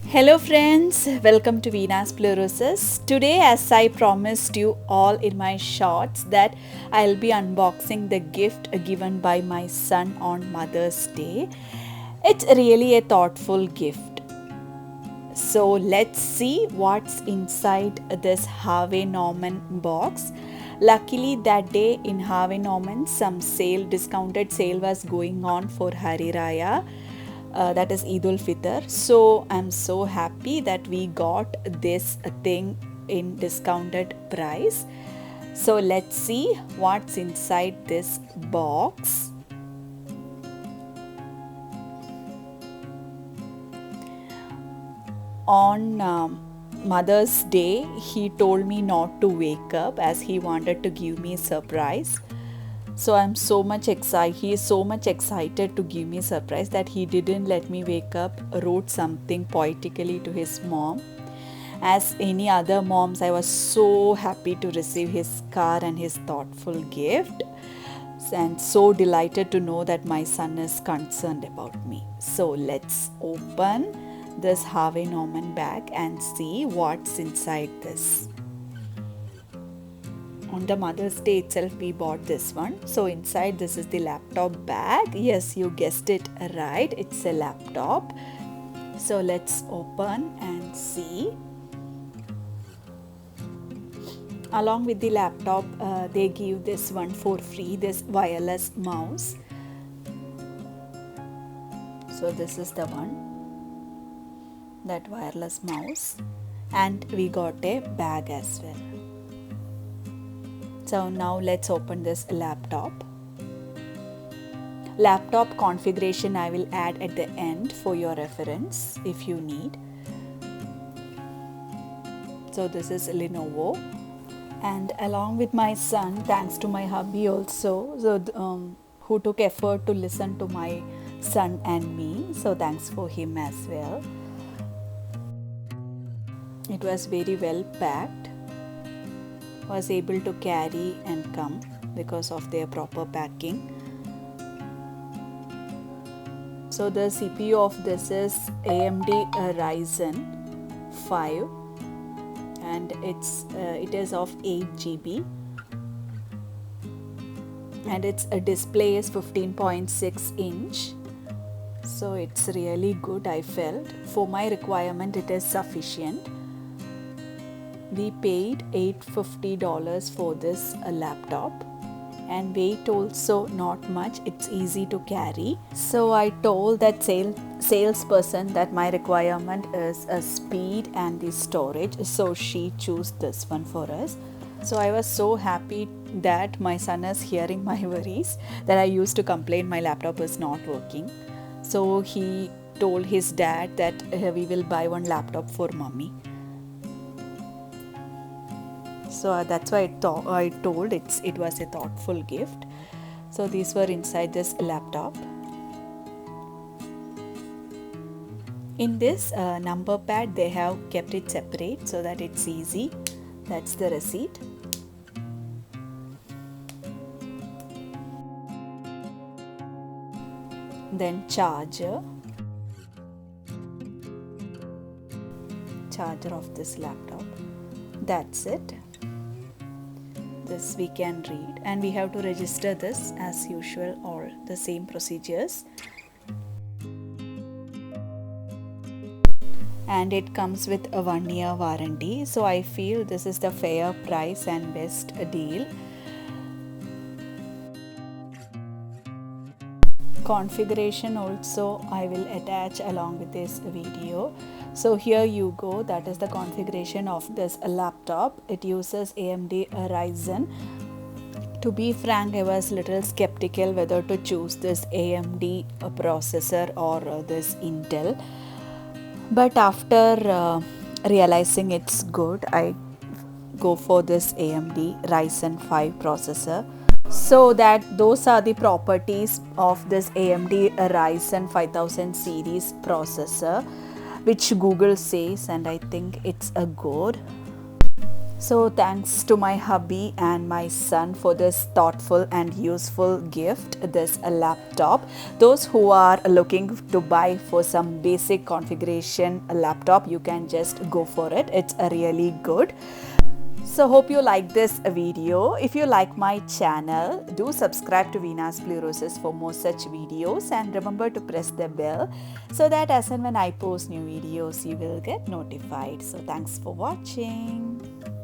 Hello friends, welcome to Venus Pleurosis. Today, as I promised you all in my shorts, that I'll be unboxing the gift given by my son on Mother's Day. It's really a thoughtful gift. So let's see what's inside this Harvey Norman box. Luckily that day in Harvey Norman some discounted sale was going on for Hari Raya, that is Eid ul Fitr. So I'm so happy that we got this thing in discounted price. So let's see what's inside this box. On Mother's Day, he told me not to wake up as he wanted to give me a surprise. So I'm so much excited. He is so much excited to give me a surprise that he didn't let me wake up, wrote something poetically to his mom. As any other moms, I was so happy to receive his card and his thoughtful gift, and so delighted to know that my son is concerned about me. So let's open this Harvey Norman bag and see what's inside this. On the Mother's Day itself we bought this one. So inside this is the laptop bag. Yes, you guessed it right, it's a laptop. So let's open and see. Along with the laptop they give this one for free, this wireless mouse. So this is the one, that wireless mouse, and we got a bag as well. So now let's open this laptop. Laptop configuration I will add at the end for your reference if you need. So this is Lenovo, and along with my son, thanks to my hubby also, who took effort to listen to my son and me. So thanks for him as well. It was very well packed, was able to carry and come because of their proper packing. So the CPU of this is AMD Ryzen 5 and it is of 8 GB and its display is 15.6 inch. So it's really good. I felt for my requirement it is sufficient. We paid $850 for this laptop, and weight also not much, it's easy to carry. So I told that salesperson that my requirement is a speed and the storage, so she chose this one for us. So I was so happy that my son is hearing my worries, that I used to complain my laptop is not working. So he told his dad that we will buy one laptop for mommy. So that's why I told it was a thoughtful gift. So these were inside this laptop. In this number pad they have kept it separate so that it's easy. That's the receipt. Then charger of this laptop. That's it. This we can read, and we have to register this as usual, all the same procedures. And it comes with a 1-year warranty, so I feel this is the fair price and best deal. Configuration also I will attach along with this video. So here you go, that is the configuration of this laptop. It uses AMD Ryzen. To be frank, I was little skeptical whether to choose this AMD processor or this Intel, but after realizing it's good, I go for this AMD Ryzen 5 processor. So that those are the properties of this AMD Ryzen 5000 series processor, which Google says, and I think it's a good. So thanks to my hubby and my son for this thoughtful and useful gift, this laptop. Those who are looking to buy for some basic configuration laptop, you can just go for it. It's a really good. So hope you like this video. If you like my channel, do subscribe to Venus Blue Roses for more such videos, and remember to press the bell so that as and when I post new videos, you will get notified. So thanks for watching.